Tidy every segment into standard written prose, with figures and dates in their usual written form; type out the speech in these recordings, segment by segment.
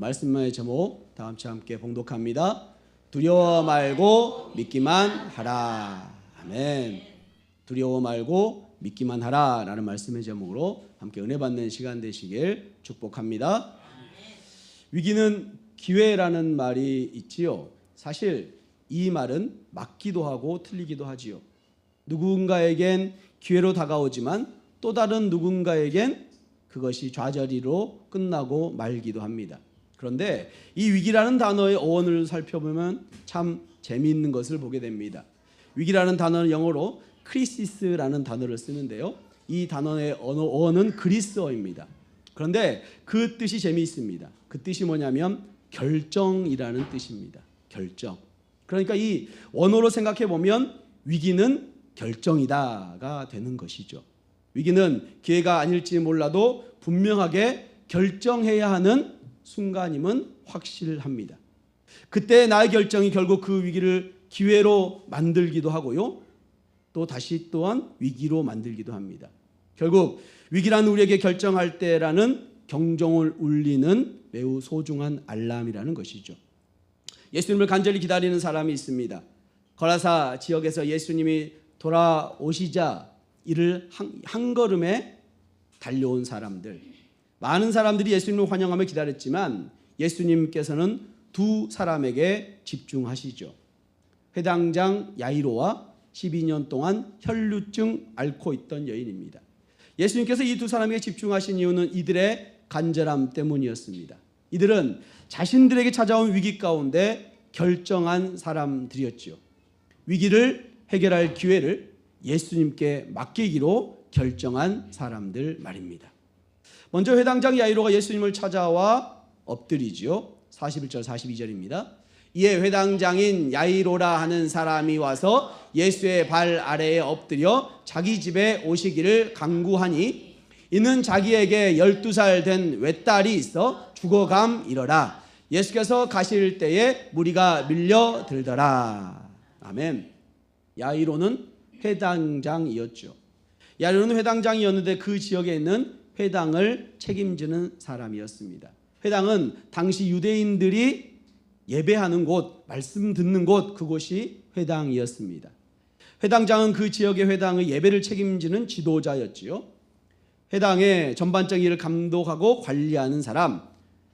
말씀의 제목 다 같이 함께 봉독합니다. 두려워 말고 믿기만 하라. 아멘. 두려워 말고 믿기만 하라 라는 말씀의 제목으로 함께 은혜 받는 시간 되시길 축복합니다. 위기는 기회라는 말이 있지요. 사실 이 말은 맞기도 하고 틀리기도 하지요. 누군가에겐 기회로 다가오지만 또 다른 누군가에겐 그것이 좌절이로 끝나고 말기도 합니다. 그런데 이 위기라는 단어의 어원을 살펴보면 참 재미있는 것을 보게 됩니다. 위기라는 단어는 영어로 크리시스라는 단어를 쓰는데요. 이 단어의 어원은 그리스어입니다. 그런데 그 뜻이 재미있습니다. 그 뜻이 뭐냐면 결정이라는 뜻입니다. 결정. 그러니까 이 원어로 생각해 보면 위기는 결정이다가 되는 것이죠. 위기는 기회가 아닐지 몰라도 분명하게 결정해야 하는 순간임은 확실합니다. 그때 나의 결정이 결국 그 위기를 기회로 만들기도 하고요. 또 다시 또한 위기로 만들기도 합니다. 결국 위기란 우리에게 결정할 때라는 경종을 울리는 매우 소중한 알람이라는 것이죠. 예수님을 간절히 기다리는 사람이 있습니다. 거라사 지역에서 예수님이 돌아오시자 이를 한 걸음에 달려온 사람들, 많은 사람들이 예수님을 환영하며 기다렸지만 예수님께서는 두 사람에게 집중하시죠. 회당장 야이로와 12년 동안 혈루증 앓고 있던 여인입니다. 예수님께서 이 두 사람에게 집중하신 이유는 이들의 간절함 때문이었습니다. 이들은 자신들에게 찾아온 위기 가운데 결정한 사람들이었죠. 위기를 해결할 기회를 예수님께 맡기기로 결정한 사람들 말입니다. 먼저 회당장 야이로가 예수님을 찾아와 엎드리지요. 41절 42절입니다. 이에 회당장인 야이로라 하는 사람이 와서 예수의 발 아래에 엎드려 자기 집에 오시기를 간구하니 이는 자기에게 12살 된 외딸이 있어 죽어감 이러라. 예수께서 가실 때에 무리가 밀려들더라. 아멘. 야이로는 회당장이었죠. 야이로는 회당장이었는데 그 지역에 있는 회당을 책임지는 사람이었습니다. 회당은 당시 유대인들이 예배하는 곳, 말씀 듣는 곳, 그곳이 회당이었습니다. 회당장은 그 지역의 회당의 예배를 책임지는 지도자였지요. 회당의 전반적인 일을 감독하고 관리하는 사람,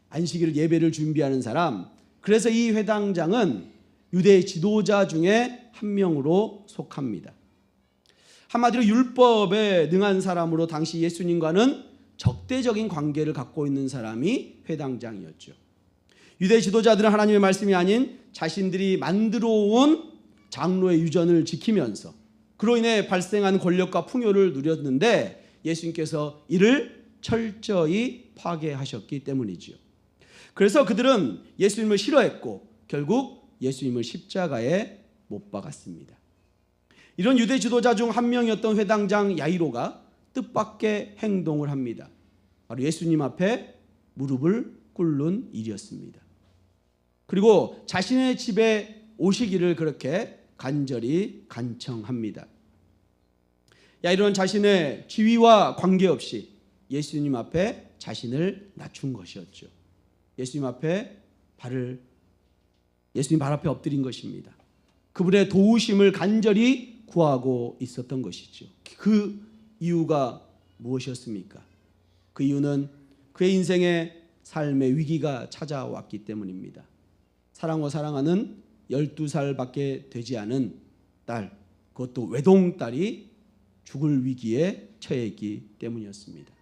안식일 예배를 준비하는 사람, 그래서 이 회당장은 유대 지도자 중에 한 명으로 속합니다. 한마디로 율법에 능한 사람으로 당시 예수님과는 적대적인 관계를 갖고 있는 사람이 회당장이었죠. 유대 지도자들은 하나님의 말씀이 아닌 자신들이 만들어 온 장로의 유전을 지키면서 그로 인해 발생한 권력과 풍요를 누렸는데 예수님께서 이를 철저히 파괴하셨기 때문이지요. 그래서 그들은 예수님을 싫어했고 결국 예수님을 십자가에 못 박았습니다. 이런 유대 지도자 중 한 명이었던 회당장 야이로가 뜻밖의 행동을 합니다. 바로 예수님 앞에 무릎을 꿇는 일이었습니다. 그리고 자신의 집에 오시기를 그렇게 간절히 간청합니다. 야이로는 자신의 지위와 관계없이 예수님 앞에 자신을 낮춘 것이었죠. 예수님 발 앞에 엎드린 것입니다. 그분의 도우심을 간절히 구하고 있었던 것이죠. 그 이유가 무엇이었습니까? 그 이유는 그의 인생의 삶의 위기가 찾아왔기 때문입니다. 사랑과 사랑하는 12살밖에 되지 않은 딸, 그것도 외동딸이 죽을 위기에 처해 있기 때문이었습니다.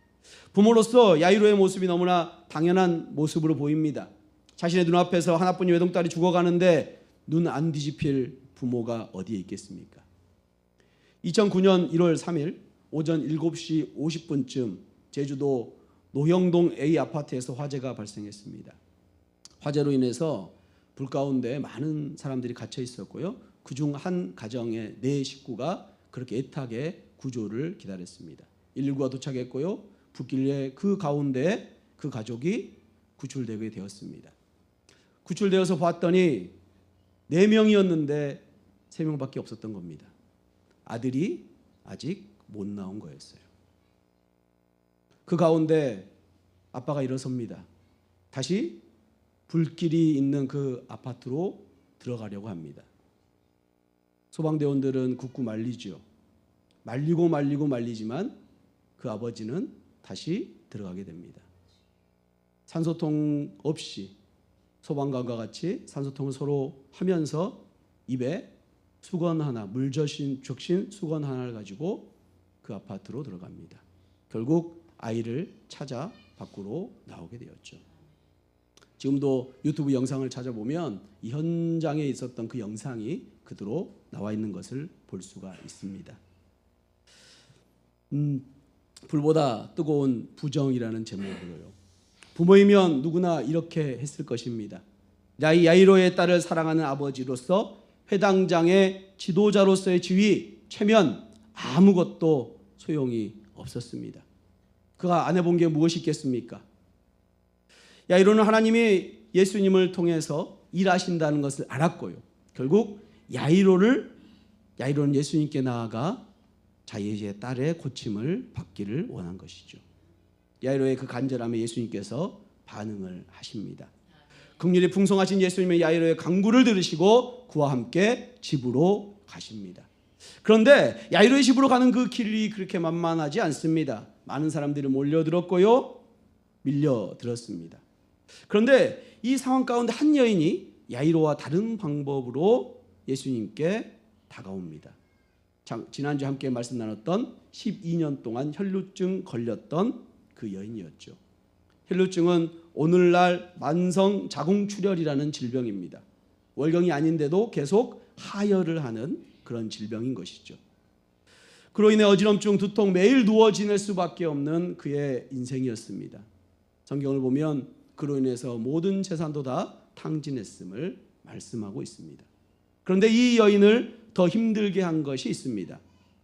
부모로서 야이로의 모습이 너무나 당연한 모습으로 보입니다. 자신의 눈앞에서 하나뿐인 외동딸이 죽어가는데 눈 안 뒤집힐 부모가 어디에 있겠습니까? 2009년 1월 3일 오전 7시 50분쯤 제주도 노형동 A 아파트에서 화재가 발생했습니다. 화재로 인해서 불 가운데 많은 사람들이 갇혀 있었고요. 그중 한 가정의 4식구가 그렇게 애타게 구조를 기다렸습니다. 119가 도착했고요. 불길에 그 가운데 그 가족이 구출되게 되었습니다. 구출되어서 봤더니 4명이었는데 3명밖에 없었던 겁니다. 아들이 아직 못 나온 거였어요. 그 가운데 아빠가 일어섭니다. 다시 불길이 있는 그 아파트로 들어가려고 합니다. 소방대원들은 굳고 말리죠. 말리지만 그 아버지는 다시 들어가게 됩니다. 산소통 없이 소방관과 같이 산소통을 서로 하면서 입에 수건 하나, 물 적신 수건 하나를 가지고 그 아파트로 들어갑니다. 결국 아이를 찾아 밖으로 나오게 되었죠. 지금도 유튜브 영상을 찾아보면 이 현장에 있었던 그 영상이 그대로 나와 있는 것을 볼 수가 있습니다. 불보다 뜨거운 부정이라는 제목으로요. 부모이면 누구나 이렇게 했을 것입니다. 야이로의 딸을 사랑하는 아버지로서 회당장의 지도자로서의 지위, 체면 아무것도 소용이 없었습니다. 그가 안 해본 게 무엇이 있겠습니까? 야이로는 하나님이 예수님을 통해서 일하신다는 것을 알았고요. 결국 야이로는 예수님께 나아가 자기의 딸의 고침을 받기를 원한 것이죠. 야이로의 그 간절함에 예수님께서 반응을 하십니다. 긍휼이 풍성하신 예수님의 야이로의 간구를 들으시고 그와 함께 집으로 가십니다. 그런데 야이로의 집으로 가는 그 길이 그렇게 만만하지 않습니다. 많은 사람들이 몰려들었고요, 밀려들었습니다. 그런데 이 상황 가운데 한 여인이 야이로와 다른 방법으로 예수님께 다가옵니다. 지난주에 함께 말씀 나눴던 12년 동안 혈루증 걸렸던 그 여인이었죠. 혈루증은 오늘날 만성 자궁출혈이라는 질병입니다. 월경이 아닌데도 계속 하혈을 하는 그런 질병인 것이죠. 그로 인해 어지럼증, 두통, 매일 누워 지낼 수밖에 없는 그의 인생이었습니다. 성경을 보면 그로 인해서 모든 재산도 다 탕진했음을 말씀하고 있습니다. 그런데 이 여인을 더 힘들게 한 것이 있습니다.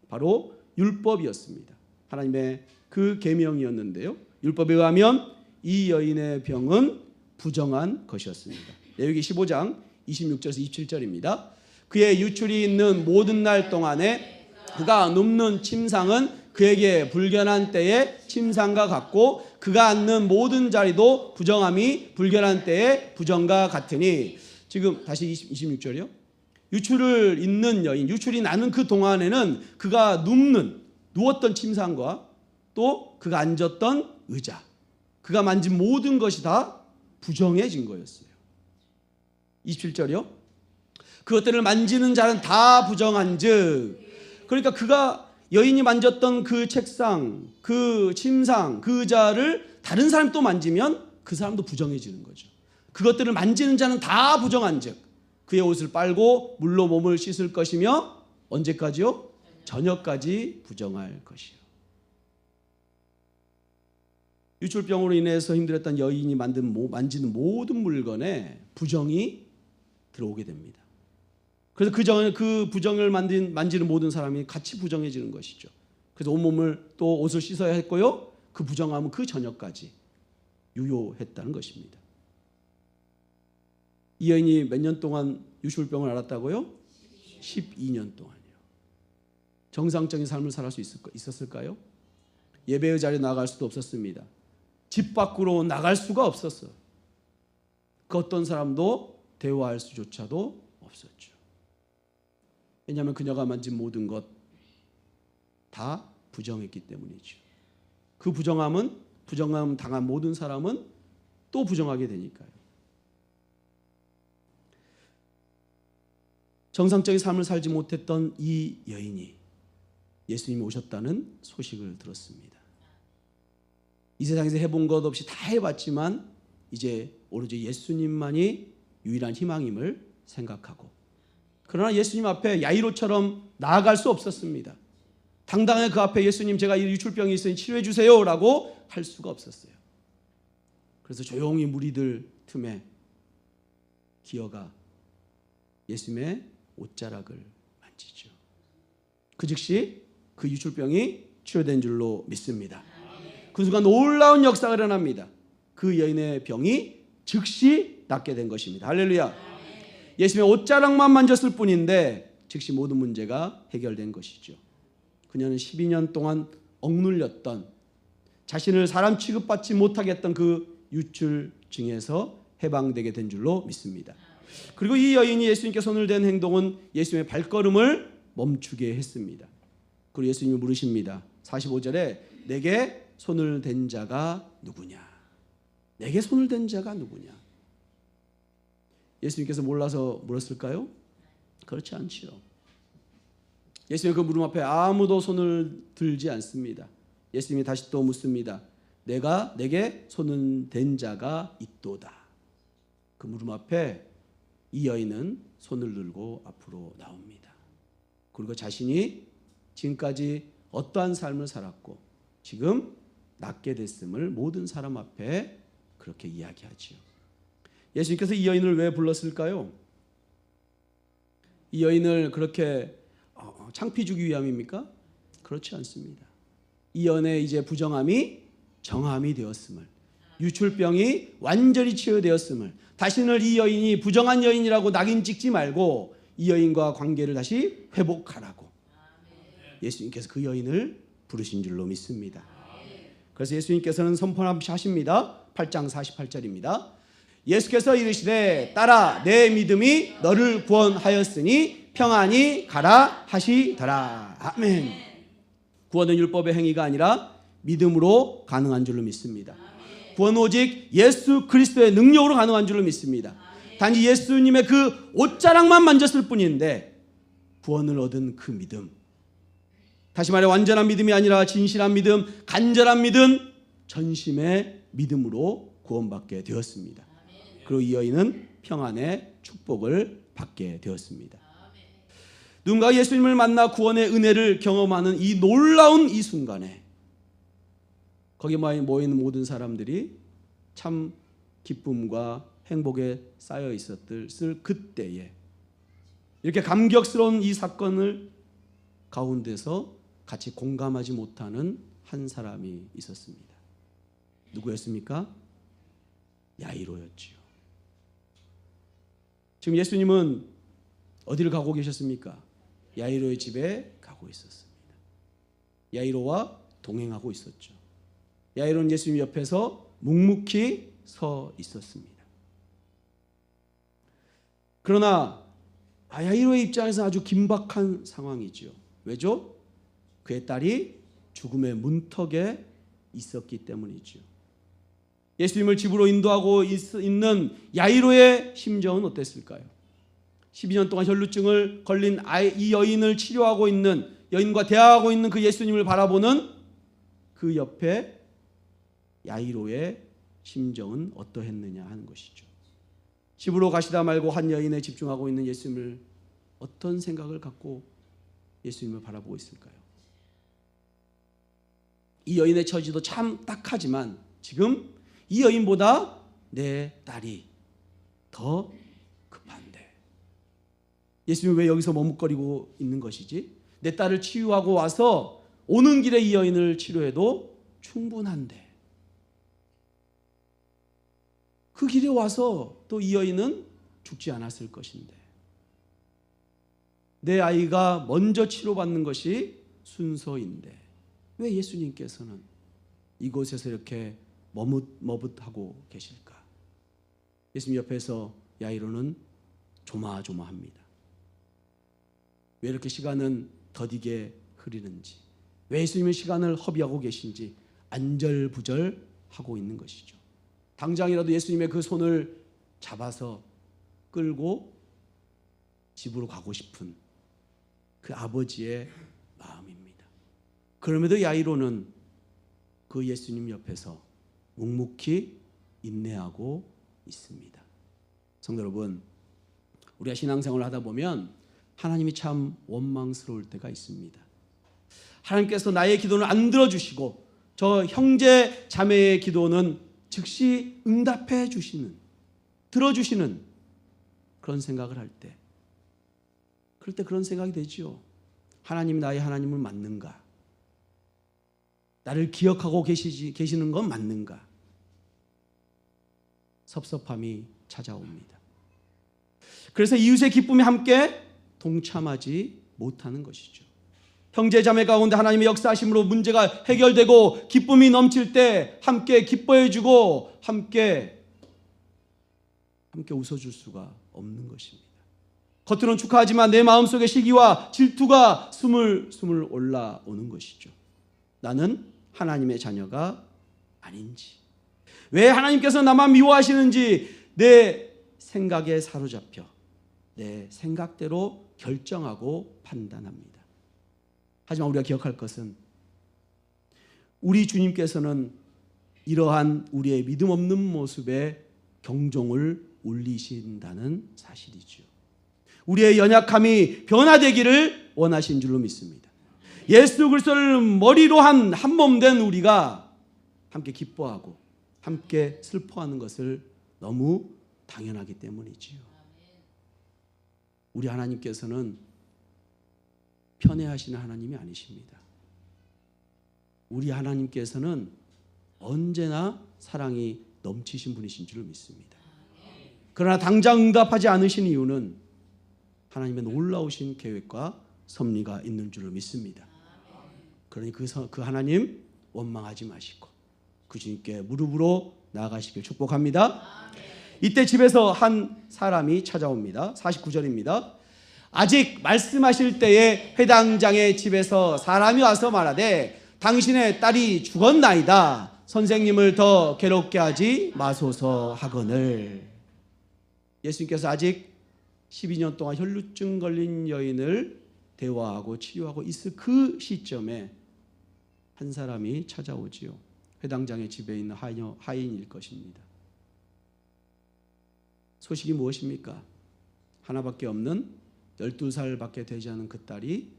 바로 율법이었습니다. 하나님의 그 계명이었는데요. 율법에 의하면 이 여인의 병은 부정한 것이었습니다. 레위기 15장 26절에서 27절입니다. 그의 유출이 있는 모든 날 동안에 그가 눕는 침상은 그에게 불결한 때의 침상과 같고 그가 앉는 모든 자리도 부정함이 불결한 때의 부정과 같으니. 지금 다시 26절이요. 유출을 있는 여인, 유출이 나는 그 동안에는 그가 누웠던 침상과 또 그가 앉았던 의자, 그가 만진 모든 것이 다 부정해진 거였어요. 27절이요. 그것들을 만지는 자는 다 부정한즉. 그러니까 그가 여인이 만졌던 그 책상, 그 침상, 그 의자를 다른 사람이 또 만지면 그 사람도 부정해지는 거죠. 그것들을 만지는 자는 다 부정한즉 그의 옷을 빨고 물로 몸을 씻을 것이며 언제까지요? 저녁까지 부정할 것이요. 유출병으로 인해서 힘들었던 여인이 만지는 모든 물건에 부정이 들어오게 됩니다. 그래서 그 부정을 만지는 모든 사람이 같이 부정해지는 것이죠. 그래서 온몸을 또 옷을 씻어야 했고요. 그 부정함은 그 저녁까지 유효했다는 것입니다. 이 여인이 몇 년 동안 유출병을 앓았다고요? 12년 동안이요. 정상적인 삶을 살 수 있었을까요? 예배의 자리에 나갈 수도 없었습니다. 집 밖으로 나갈 수가 없었어요. 그 어떤 사람도 대화할 수조차도 없었죠. 왜냐하면 그녀가 만진 모든 것 다 부정했기 때문이죠. 그 부정함 당한 모든 사람은 또 부정하게 되니까요. 정상적인 삶을 살지 못했던 이 여인이 예수님이 오셨다는 소식을 들었습니다. 이 세상에서 해본 것 없이 다 해봤지만 이제 오로지 예수님만이 유일한 희망임을 생각하고, 그러나 예수님 앞에 야이로처럼 나아갈 수 없었습니다. 당당하게 그 앞에 예수님, 제가 이 유출병이 있으니 치료해 주세요 라고 할 수가 없었어요. 그래서 조용히 무리들 틈에 기어가 예수님의 옷자락을 만지죠. 그 즉시 그 유출병이 치료된 줄로 믿습니다. 그 순간 놀라운 역사가 일어납니다. 그 여인의 병이 즉시 낫게 된 것입니다. 할렐루야. 예수님의 옷자락만 만졌을 뿐인데 즉시 모든 문제가 해결된 것이죠. 그녀는 12년 동안 억눌렸던, 자신을 사람 취급받지 못하게 했던 그 유출증에서 해방되게 된 줄로 믿습니다. 그리고 이 여인이 예수님께 손을 댄 행동은 예수님의 발걸음을 멈추게 했습니다. 그리고 예수님이 물으십니다. 45절에 내게 손을 댄 자가 누구냐? 내게 손을 댄 자가 누구냐? 예수님께서 몰라서 물었을까요? 그렇지 않지요. 예수님의 그 물음 앞에 아무도 손을 들지 않습니다. 예수님이 다시 또 묻습니다. 내게 손을 댄 자가 있도다. 그 물음 앞에 이 여인은 손을 들고 앞으로 나옵니다. 그리고 자신이 지금까지 어떠한 삶을 살았고 지금 낫게 됐음을 모든 사람 앞에 그렇게 이야기하지요. 예수님께서 이 여인을 왜 불렀을까요? 이 여인을 그렇게 창피 주기 위함입니까? 그렇지 않습니다. 이 여인의 이제 부정함이 정함이 되었음을, 유출병이 완전히 치유되었음을, 다시는 이 여인이 부정한 여인이라고 낙인 찍지 말고 이 여인과 관계를 다시 회복하라고 예수님께서 그 여인을 부르신 줄로 믿습니다. 그래서 예수님께서는 선포하십니다. 8장 48절입니다. 예수께서 이르시되 딸아 내 믿음이 너를 구원하였으니 평안히 가라 하시더라. 아멘. 구원은 율법의 행위가 아니라 믿음으로 가능한 줄로 믿습니다. 구원은 오직 예수 그리스도의 능력으로 가능한 줄로 믿습니다. 단지 예수님의 그 옷자락만 만졌을 뿐인데 구원을 얻은 그 믿음, 다시 말해 완전한 믿음이 아니라 진실한 믿음, 간절한 믿음, 전심의 믿음으로 구원받게 되었습니다. 그리고 이 여인은 평안의 축복을 받게 되었습니다. 누군가 예수님을 만나 구원의 은혜를 경험하는 이 놀라운 이 순간에 거기에 모이는 모든 사람들이 참 기쁨과 행복에 쌓여 있었을 그때에 이렇게 감격스러운 이 사건을 가운데서 같이 공감하지 못하는 한 사람이 있었습니다. 누구였습니까? 야이로였지요. 지금 예수님은 어디를 가고 계셨습니까? 야이로의 집에 가고 있었습니다. 야이로와 동행하고 있었죠. 야이로는 예수님 옆에서 묵묵히 서 있었습니다. 그러나 야이로의 입장에서 아주 긴박한 상황이죠. 왜죠? 그의 딸이 죽음의 문턱에 있었기 때문이죠. 예수님을 집으로 인도하고 있는 야이로의 심정은 어땠을까요? 12년 동안 혈루증을 걸린 이 여인을 치료하고 있는, 여인과 대화하고 있는 그 예수님을 바라보는 그 옆에 야이로의 심정은 어떠했느냐 하는 것이죠. 집으로 가시다 말고 한 여인에 집중하고 있는 예수님을 어떤 생각을 갖고 예수님을 바라보고 있을까요? 이 여인의 처지도 참 딱하지만 지금 이 여인보다 내 딸이 더 급한데 예수님이 왜 여기서 머뭇거리고 있는 것이지? 내 딸을 치유하고 와서 오는 길에 이 여인을 치료해도 충분한데 그 길에 와서 또 이 여인은 죽지 않았을 것인데 내 아이가 먼저 치료받는 것이 순서인데 왜 예수님께서는 이곳에서 이렇게 머뭇하고 계실까? 예수님 옆에서 야이로는 조마조마합니다. 왜 이렇게 시간은 더디게 흐르는지, 왜 예수님은 시간을 허비하고 계신지 안절부절하고 있는 것이죠. 당장이라도 예수님의 그 손을 잡아서 끌고 집으로 가고 싶은 그 아버지의 마음입니다. 그럼에도 야이로는 그 예수님 옆에서 묵묵히 인내하고 있습니다. 성도 여러분, 우리가 신앙생활을 하다 보면 하나님이 참 원망스러울 때가 있습니다. 하나님께서 나의 기도는 안 들어주시고 저 형제 자매의 기도는 즉시 응답해 주시는, 들어주시는 그런 생각을 할 때, 그럴 때 그런 생각이 되지요. 하나님이 나의 하나님은 맞는가? 나를 기억하고 계시는 건 맞는가? 섭섭함이 찾아옵니다. 그래서 이웃의 기쁨에 함께 동참하지 못하는 것이죠. 형제 자매 가운데 하나님의 역사하심으로 문제가 해결되고 기쁨이 넘칠 때 함께 기뻐해주고 함께 함께 웃어줄 수가 없는 것입니다. 겉으로는 축하하지만 내 마음속에 시기와 질투가 스물스물 올라오는 것이죠. 나는 하나님의 자녀가 아닌지, 왜 하나님께서 나만 미워하시는지 내 생각에 사로잡혀 내 생각대로 결정하고 판단합니다. 하지만 우리가 기억할 것은 우리 주님께서는 이러한 우리의 믿음 없는 모습에 경종을 울리신다는 사실이죠. 우리의 연약함이 변화되기를 원하신 줄로 믿습니다. 예수 그리스도를 머리로 한 몸 된 우리가 함께 기뻐하고 함께 슬퍼하는 것을 너무 당연하기 때문이지요. 우리 하나님께서는 편애하시는 하나님이 아니십니다. 우리 하나님께서는 언제나 사랑이 넘치신 분이신 줄 믿습니다. 그러나 당장 응답하지 않으신 이유는 하나님의 놀라우신 계획과 섭리가 있는 줄을 믿습니다. 그러니 그 하나님 원망하지 마시고 그 주님께 무릎으로 나아가시길 축복합니다. 이때 집에서 한 사람이 찾아옵니다. 49절입니다. 아직 말씀하실 때에 회당장의 집에서 사람이 와서 말하되 당신의 딸이 죽었나이다. 선생님을 더 괴롭게 하지 마소서 하거늘. 예수님께서 아직 12년 동안 혈루증 걸린 여인을 대화하고 치유하고 있을 그 시점에 한 사람이 찾아오지요. 회당장의 집에 있는 하인일 것입니다. 소식이 무엇입니까? 하나밖에 없는 12살밖에 되지 않은 그 딸이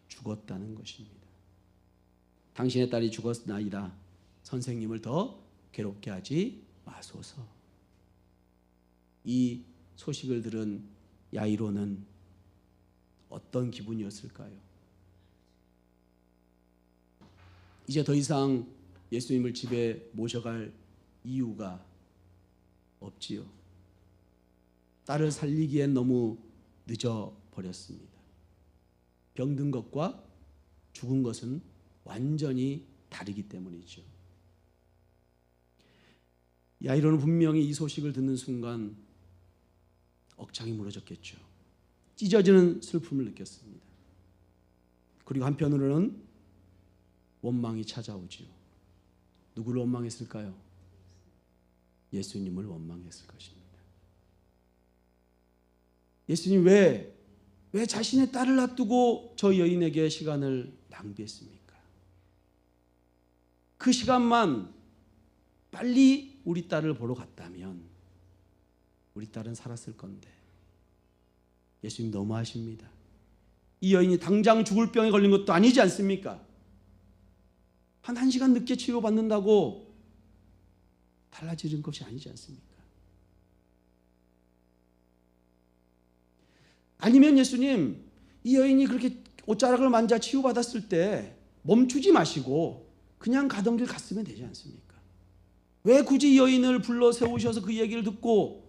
죽었다는 것입니다. 당신의 딸이 죽었나이다. 선생님을 더 괴롭게 하지 마소서. 이 소식을 들은 야이로는 어떤 기분이었을까요? 이제 더 이상 예수님을 집에 모셔갈 이유가 없지요. 딸을 살리기엔 너무 늦어버렸습니다. 병든 것과 죽은 것은 완전히 다르기 때문이죠. 야이로는 분명히 이 소식을 듣는 순간 억장이 무너졌겠죠. 찢어지는 슬픔을 느꼈습니다. 그리고 한편으로는 원망이 찾아오지요. 누구를 원망했을까요? 예수님을 원망했을 것입니다. 예수님 왜 자신의 딸을 놔두고 저 여인에게 시간을 낭비했습니까? 그 시간만 빨리 우리 딸을 보러 갔다면 우리 딸은 살았을 건데. 예수님 너무하십니다. 이 여인이 당장 죽을 병에 걸린 것도 아니지 않습니까? 한 1시간 늦게 치료받는다고 달라지는 것이 아니지 않습니까? 아니면 예수님, 이 여인이 그렇게 옷자락을 만져 치유받았을 때 멈추지 마시고 그냥 가던 길 갔으면 되지 않습니까? 왜 굳이 이 여인을 불러 세우셔서 그 얘기를 듣고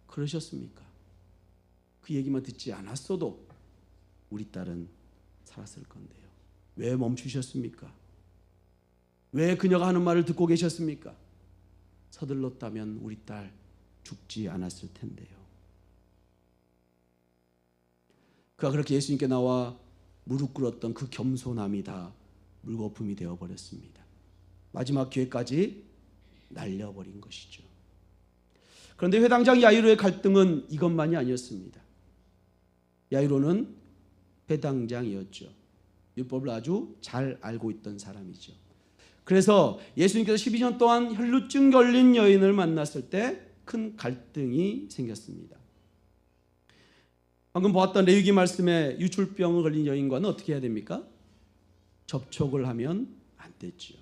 그러셨습니까? 그 얘기만 듣지 않았어도 우리 딸은 살았을 건데요. 왜 멈추셨습니까? 왜 그녀가 하는 말을 듣고 계셨습니까? 서둘렀다면 우리 딸 죽지 않았을 텐데요. 그가 그렇게 예수님께 나와 무릎 꿇었던 그 겸손함이 다 물거품이 되어버렸습니다. 마지막 기회까지 날려버린 것이죠. 그런데 회당장 야이로의 갈등은 이것만이 아니었습니다. 야이로는 회당장이었죠. 율법을 아주 잘 알고 있던 사람이죠. 그래서 예수님께서 12년 동안 혈루증 걸린 여인을 만났을 때 큰 갈등이 생겼습니다. 방금 보았던 레위기 말씀에 유출병을 걸린 여인과는 어떻게 해야 됩니까? 접촉을 하면 안 됐죠.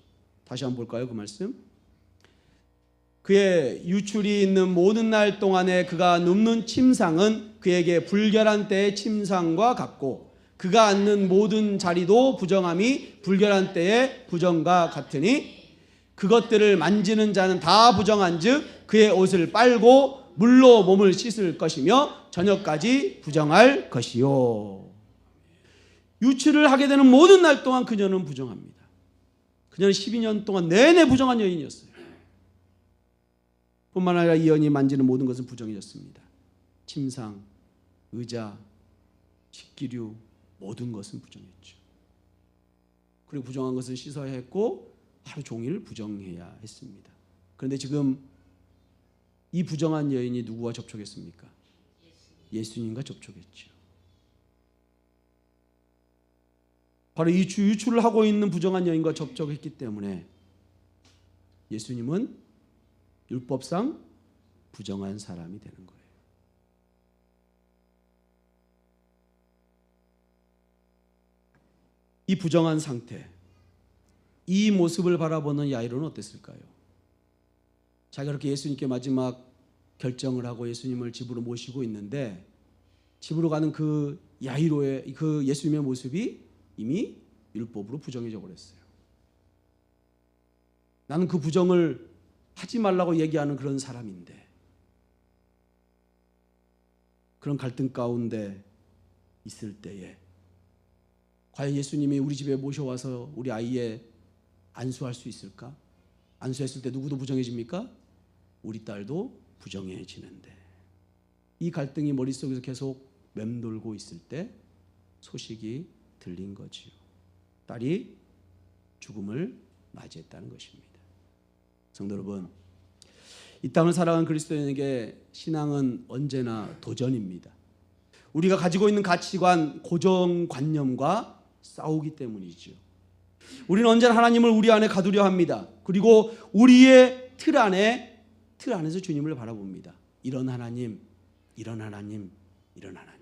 다시 한번 볼까요? 그 말씀. 그의 유출이 있는 모든 날 동안에 그가 눕는 침상은 그에게 불결한 때의 침상과 같고 그가 앉는 모든 자리도 부정함이 불결한 때의 부정과 같으니 그것들을 만지는 자는 다 부정한즉 그의 옷을 빨고 물로 몸을 씻을 것이며 저녁까지 부정할 것이요. 유출을 하게 되는 모든 날 동안 그녀는 부정합니다. 그녀는 12년 동안 내내 부정한 여인이었어요. 뿐만 아니라 이 여인이 만지는 모든 것은 부정해졌습니다. 침상, 의자, 식기류 모든 것은 부정했죠. 그리고 부정한 것은 씻어야 했고 하루 종일 부정해야 했습니다. 그런데 지금 이 부정한 여인이 누구와 접촉했습니까? 예수님과 접촉했죠. 바로 이 유출을 하고 있는 부정한 여인과 접촉했기 때문에 예수님은 율법상 부정한 사람이 되는 거예요. 이 부정한 상태, 이 모습을 바라보는 야이로는 어땠을까요? 자기가 그렇게 예수님께 마지막 결정을 하고 예수님을 집으로 모시고 있는데 집으로 가는 그 야이로의 그 예수님의 모습이 이미 율법으로 부정해져 버렸어요. 나는 그 부정을 하지 말라고 얘기하는 그런 사람인데 그런 갈등 가운데 있을 때에 과연 예수님이 우리 집에 모셔와서 우리 아이의 안수할 수 있을까? 안수했을 때 누구도 부정해집니까? 우리 딸도 부정해지는데 이 갈등이 머릿속에서 계속 맴돌고 있을 때 소식이 들린 거지요. 딸이 죽음을 맞이했다는 것입니다. 성도 여러분, 이 땅을 살아가는 그리스도인에게 신앙은 언제나 도전입니다. 우리가 가지고 있는 가치관, 고정관념과 싸우기 때문이죠. 우리는 언제나 하나님을 우리 안에 가두려 합니다. 그리고 우리의 틀 안에서 주님을 바라봅니다. 이런 하나님, 이런 하나님, 이런 하나님.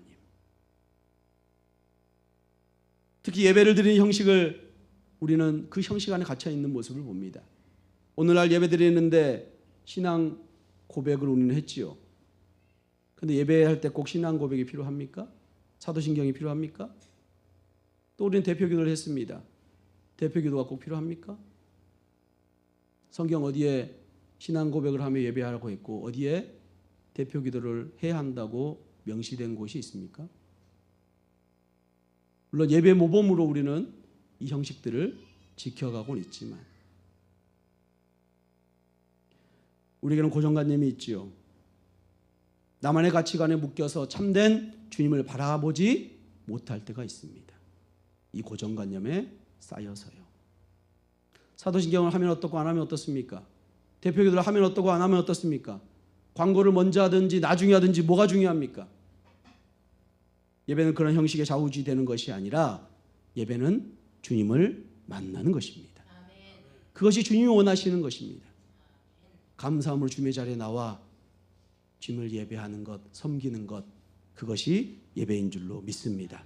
특히 예배를 드리는 형식을 우리는 그 형식 안에 갇혀 있는 모습을 봅니다. 오늘날 예배 드리는데 신앙 고백을 우리는 했지요. 그런데 예배할 때 꼭 신앙 고백이 필요합니까? 사도신경이 필요합니까? 또 우리는 대표기도를 했습니다. 대표기도가 꼭 필요합니까? 성경 어디에 신앙 고백을 하며 예배하라고 했고 어디에 대표기도를 해야 한다고 명시된 곳이 있습니까? 물론 예배 모범으로 우리는 이 형식들을 지켜가고는 있지만 우리에게는 고정관념이 있지요. 나만의 가치관에 묶여서 참된 주님을 바라보지 못할 때가 있습니다. 이 고정관념에 쌓여서요. 사도신경을 하면 어떻고 안 하면 어떻습니까? 대표기도를 하면 어떻고 안 하면 어떻습니까? 광고를 먼저 하든지 나중에 하든지 뭐가 중요합니까? 예배는 그런 형식의 좌우지되는 것이 아니라 예배는 주님을 만나는 것입니다. 그것이 주님이 원하시는 것입니다. 감사함으로 주님의 자리에 나와 주님을 예배하는 것, 섬기는 것, 그것이 예배인 줄로 믿습니다.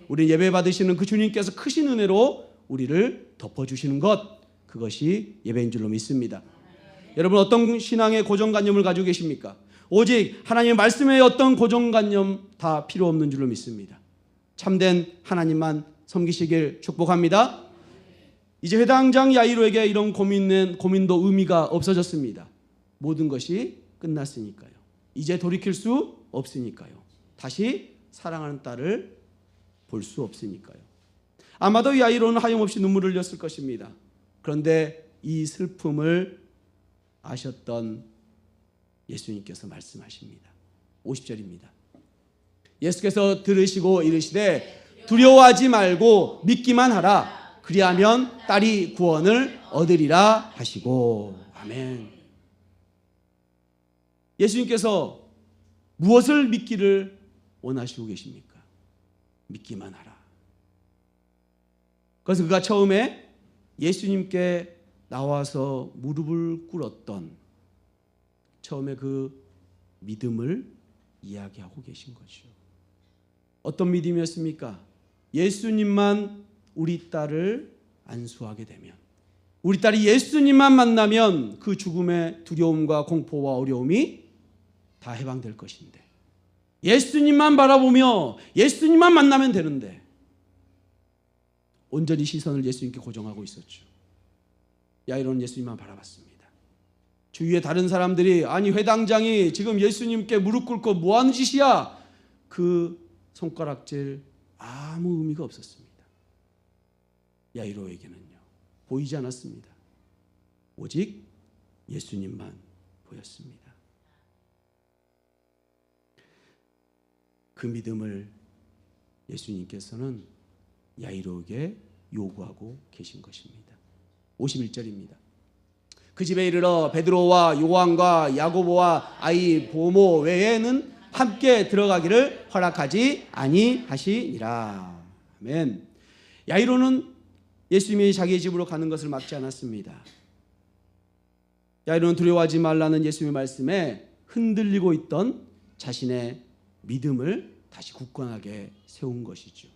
우리 예배 받으시는 그 주님께서 크신 은혜로 우리를 덮어주시는 것, 그것이 예배인 줄로 믿습니다. 여러분 어떤 신앙의 고정관념을 가지고 계십니까? 오직 하나님의 말씀에 어떤 고정관념 다 필요 없는 줄로 믿습니다. 참된 하나님만 섬기시길 축복합니다. 이제 회당장 야이로에게 이런 고민도 의미가 없어졌습니다. 모든 것이 끝났으니까요. 이제 돌이킬 수 없으니까요. 다시 사랑하는 딸을 볼 수 없으니까요. 아마도 야이로는 하염없이 눈물을 흘렸을 것입니다. 그런데 이 슬픔을 아셨던 예수님께서 말씀하십니다. 50절입니다. 예수께서 들으시고 이르시되 두려워하지 말고 믿기만 하라. 그리하면 딸이 구원을 얻으리라 하시고. 아멘. 예수님께서 무엇을 믿기를 원하시고 계십니까? 믿기만 하라. 그래서 그가 처음에 예수님께 나와서 무릎을 꿇었던 처음에 그 믿음을 이야기하고 계신 거죠. 어떤 믿음이었습니까? 예수님만 우리 딸을 안수하게 되면, 우리 딸이 예수님만 만나면 그 죽음의 두려움과 공포와 어려움이 다 해방될 것인데, 예수님만 바라보며 예수님만 만나면 되는데 온전히 시선을 예수님께 고정하고 있었죠. 야이로는 예수님만 바라봤습니다. 주위에 다른 사람들이 아니 회당장이 지금 예수님께 무릎 꿇고 뭐 하는 짓이야? 그 손가락질 아무 의미가 없었습니다. 야이로에게는요 보이지 않았습니다. 오직 예수님만 보였습니다. 보였습니다. 그 믿음을 예수님께서는 야이로에게 요구하고 계신 것입니다. 51절입니다. 그 집에 이르러 베드로와 요한과 야고보와 아이 보모 외에는 함께 들어가기를 허락하지 아니하시니라. 아멘. 야이로는 예수님이 자기의 집으로 가는 것을 막지 않았습니다. 야이로는 두려워하지 말라는 예수님의 말씀에 흔들리고 있던 자신의 믿음을 다시 굳건하게 세운 것이죠.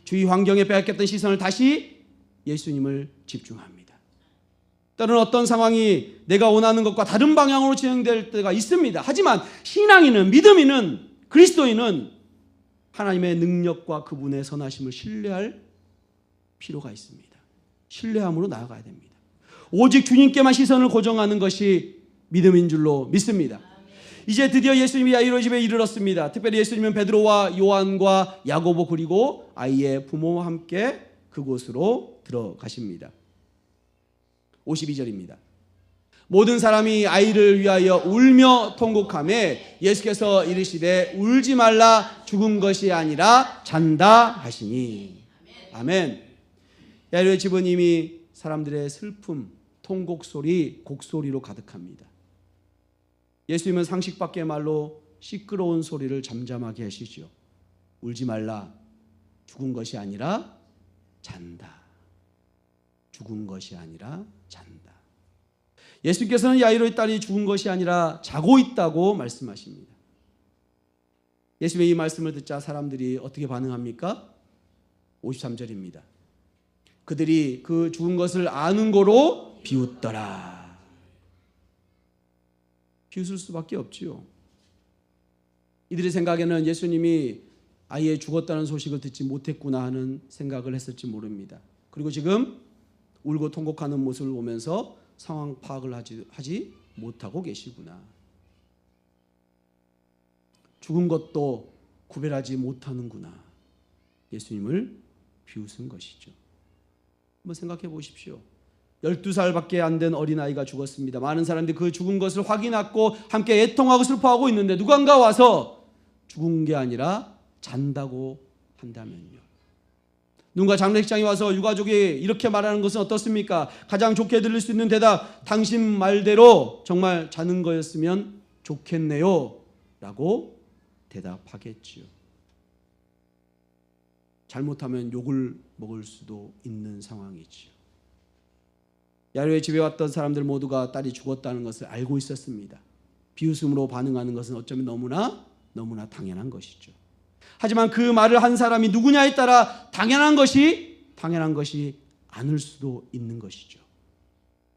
주위 환경에 빼앗겼던 시선을 다시 예수님을 집중합니다. 때로는 어떤 상황이 내가 원하는 것과 다른 방향으로 진행될 때가 있습니다. 하지만 신앙인은, 믿음인은, 그리스도인은 하나님의 능력과 그분의 선하심을 신뢰할 필요가 있습니다. 신뢰함으로 나아가야 됩니다. 오직 주님께만 시선을 고정하는 것이 믿음인 줄로 믿습니다. 이제 드디어 예수님이 야이로 집에 이르렀습니다. 특별히 예수님은 베드로와 요한과 야고보 그리고 아이의 부모와 함께 그곳으로 들어가십니다. 52절입니다. 모든 사람이 아이를 위하여 울며 통곡하매 예수께서 이르시되 울지 말라 죽은 것이 아니라 잔다 하시니. 아멘. 야이로의 집은 이미 사람들의 슬픔, 통곡 소리, 곡소리로 가득합니다. 예수님은 상식 밖의 말로 시끄러운 소리를 잠잠하게 하시죠. 울지 말라. 죽은 것이 아니라 잔다. 죽은 것이 아니라 잔다. 예수께서는 야이로의 딸이 죽은 것이 아니라 자고 있다고 말씀하십니다. 예수님의 이 말씀을 듣자 사람들이 어떻게 반응합니까? 53절입니다. 그들이 그 죽은 것을 아는 거로 비웃더라. 비웃을 수밖에 없지요. 이들의 생각에는 예수님이 아예 죽었다는 소식을 듣지 못했구나 하는 생각을 했을지 모릅니다. 그리고 지금 울고 통곡하는 모습을 보면서 상황 파악을 하지 못하고 계시구나. 죽은 것도 구별하지 못하는구나. 예수님을 비웃은 것이죠. 한번 생각해 보십시오. 12살밖에 안 된 어린아이가 죽었습니다. 많은 사람들이 그 죽은 것을 확인하고 함께 애통하고 슬퍼하고 있는데 누군가 와서 죽은 게 아니라 잔다고 한다면요. 누군가 장례식장에 와서 유가족이 이렇게 말하는 것은 어떻습니까? 가장 좋게 들릴 수 있는 대답, 당신 말대로 정말 자는 거였으면 좋겠네요 라고 대답하겠지요. 잘못하면 욕을 먹을 수도 있는 상황이지요. 야이로의 집에 왔던 사람들 모두가 딸이 죽었다는 것을 알고 있었습니다. 비웃음으로 반응하는 것은 어쩌면 너무나 당연한 것이죠. 하지만 그 말을 한 사람이 누구냐에 따라 당연한 것이 아닐 수도 있는 것이죠.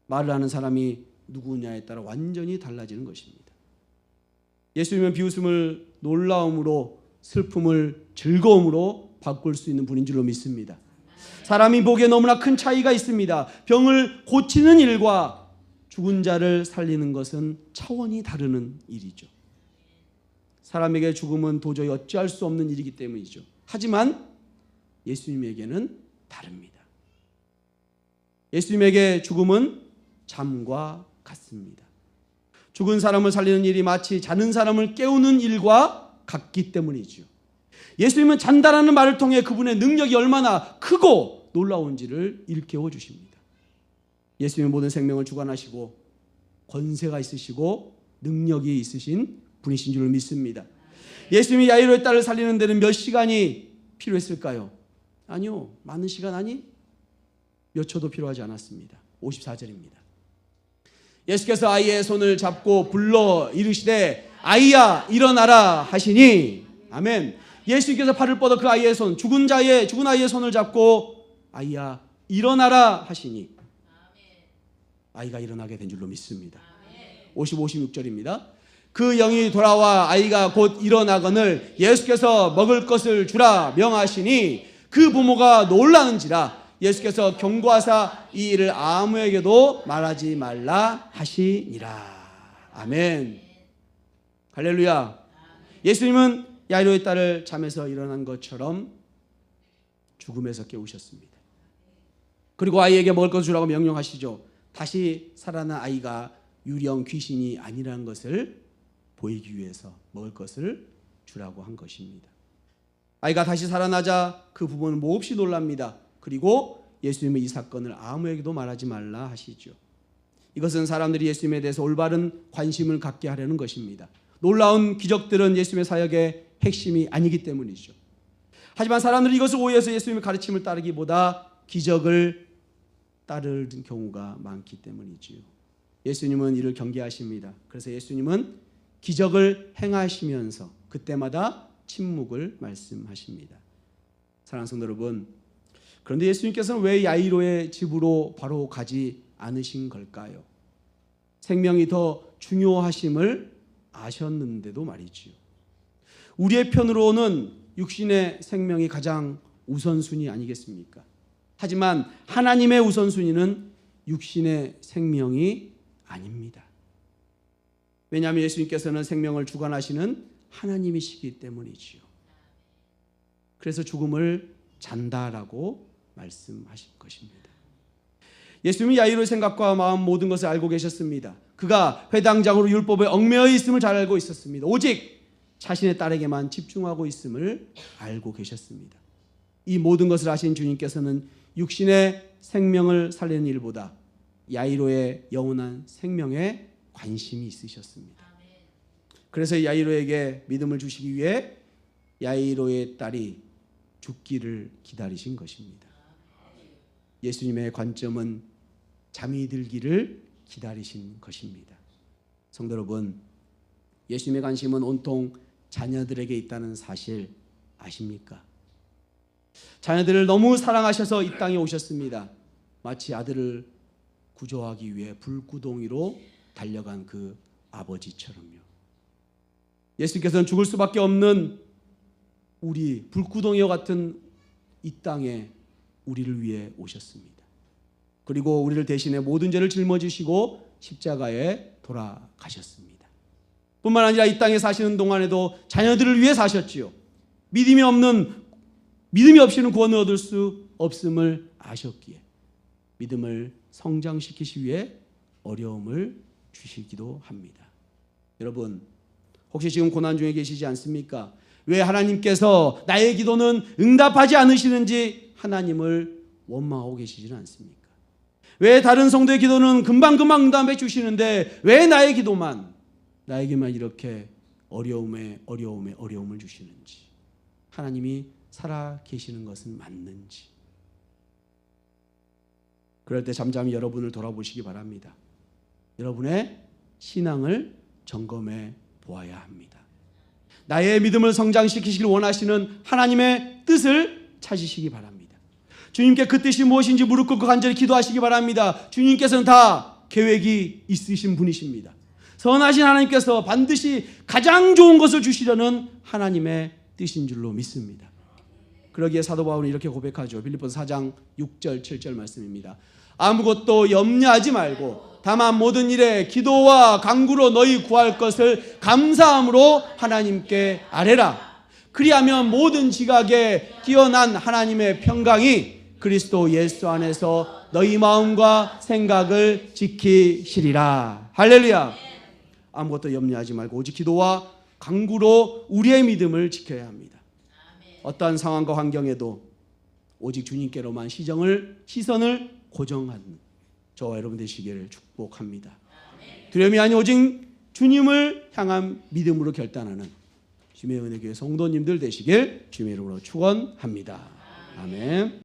말을 하는 사람이 누구냐에 따라 완전히 달라지는 것입니다. 예수님은 비웃음을 놀라움으로, 슬픔을 즐거움으로 바꿀 수 있는 분인 줄로 믿습니다. 사람이 보기에 너무나 큰 차이가 있습니다. 병을 고치는 일과 죽은 자를 살리는 것은 차원이 다르는 일이죠. 사람에게 죽음은 도저히 어찌할 수 없는 일이기 때문이죠. 하지만 예수님에게는 다릅니다. 예수님에게 죽음은 잠과 같습니다. 죽은 사람을 살리는 일이 마치 자는 사람을 깨우는 일과 같기 때문이죠. 예수님은 잔다라는 말을 통해 그분의 능력이 얼마나 크고 놀라운지를 일깨워 주십니다. 예수님은 모든 생명을 주관하시고 권세가 있으시고 능력이 있으신 분이신 줄 믿습니다. 예수님이 야이로의 딸을 살리는 데는 몇 시간이 필요했을까요? 아니요. 많은 시간 아니 몇 초도 필요하지 않았습니다. 54절입니다. 예수께서 아이의 손을 잡고 불러 이르시되 아이야 일어나라 하시니. 아멘. 예수님께서 팔을 뻗어 그 아이의 손, 죽은 아이의 손을 잡고 아이야 일어나라 하시니 아이가 일어나게 된 줄로 믿습니다. 55, 56절입니다. 그 영이 돌아와 아이가 곧 일어나거늘 예수께서 먹을 것을 주라 명하시니 그 부모가 놀라는지라. 예수께서 경고하사 이 일을 아무에게도 말하지 말라 하시니라. 아멘. 할렐루야. 예수님은 야이로의 딸을 잠에서 일어난 것처럼 죽음에서 깨우셨습니다. 그리고 아이에게 먹을 것을 주라고 명령하시죠. 다시 살아난 아이가 유령 귀신이 아니라는 것을 보이기 위해서 먹을 것을 주라고 한 것입니다. 아이가 다시 살아나자 그 부모는 몹시 놀랍니다. 그리고 예수님은 이 사건을 아무에게도 말하지 말라 하시죠. 이것은 사람들이 예수님에 대해서 올바른 관심을 갖게 하려는 것입니다. 놀라운 기적들은 예수님의 사역의 핵심이 아니기 때문이죠. 하지만 사람들이 이것을 오해해서 예수님의 가르침을 따르기보다 기적을 따르는 경우가 많기 때문이지요. 예수님은 이를 경계하십니다. 그래서 예수님은 기적을 행하시면서 그때마다 침묵을 말씀하십니다. 사랑하는 성도 여러분, 그런데 예수님께서는 왜 야이로의 집으로 바로 가지 않으신 걸까요? 생명이 더 중요하심을 아셨는데도 말이지요. 우리의 편으로는 육신의 생명이 가장 우선순위 아니겠습니까? 하지만 하나님의 우선순위는 육신의 생명이 아닙니다. 왜냐하면 예수님께서는 생명을 주관하시는 하나님이시기 때문이지요. 그래서 죽음을 잔다라고 말씀하신 것입니다. 예수님은 야이로의 생각과 마음 모든 것을 알고 계셨습니다. 그가 회당장으로 율법에 얽매여 있음을 잘 알고 있었습니다. 오직 자신의 딸에게만 집중하고 있음을 알고 계셨습니다. 이 모든 것을 아신 주님께서는 육신의 생명을 살리는 일보다 야이로의 영원한 생명에 관심이 있으셨습니다. 그래서 야이로에게 믿음을 주시기 위해 야이로의 딸이 죽기를 기다리신 것입니다. 예수님의 관점은 잠이 들기를 기다리신 것입니다. 성도 여러분, 예수님의 관심은 온통 자녀들에게 있다는 사실 아십니까? 자녀들을 너무 사랑하셔서 이 땅에 오셨습니다. 마치 아들을 구조하기 위해 불구덩이로 달려간 그 아버지처럼요. 예수님께서는 죽을 수밖에 없는 우리 불구덩이와 같은 이 땅에 우리를 위해 오셨습니다. 그리고 우리를 대신해 모든 죄를 짊어지시고 십자가에 돌아가셨습니다. 뿐만 아니라 이 땅에 사시는 동안에도 자녀들을 위해 사셨지요. 믿음이 없이는 구원을 얻을 수 없음을 아셨기에 믿음을 성장시키시기 위해 어려움을 주시기도 합니다. 여러분, 혹시 지금 고난 중에 계시지 않습니까? 왜 하나님께서 나의 기도는 응답하지 않으시는지 하나님을 원망하고 계시지는 않습니까? 왜 다른 성도의 기도는 금방금방 응답해 주시는데 왜 나에게만 이렇게 어려움을 주시는지, 하나님이 살아 계시는 것은 맞는지, 그럴 때 잠잠히 여러분을 돌아보시기 바랍니다. 여러분의 신앙을 점검해 보아야 합니다. 나의 믿음을 성장시키시길 원하시는 하나님의 뜻을 찾으시기 바랍니다. 주님께 그 뜻이 무엇인지 무릎 꿇고 간절히 기도하시기 바랍니다. 주님께서는 다 계획이 있으신 분이십니다. 선하신 하나님께서 반드시 가장 좋은 것을 주시려는 하나님의 뜻인 줄로 믿습니다. 그러기에 사도 바울은 이렇게 고백하죠. 빌립보서 4장 6절 7절 말씀입니다. 아무것도 염려하지 말고 다만 모든 일에 기도와 간구로 너희 구할 것을 감사함으로 하나님께 아뢰라. 그리하면 모든 지각에 뛰어난 하나님의 평강이 그리스도 예수 안에서 너희 마음과 생각을 지키시리라. 할렐루야. 아무것도 염려하지 말고 오직 기도와 간구로 우리의 믿음을 지켜야 합니다. 어떠한 상황과 환경에도 오직 주님께로만 시선을 고정하는 저와 여러분 되시기를 축복합니다. 두려움이 아닌 오직 주님을 향한 믿음으로 결단하는 주님의 은혜교회 성도님들 되시길 주님의 이름으로 축원합니다. 아멘.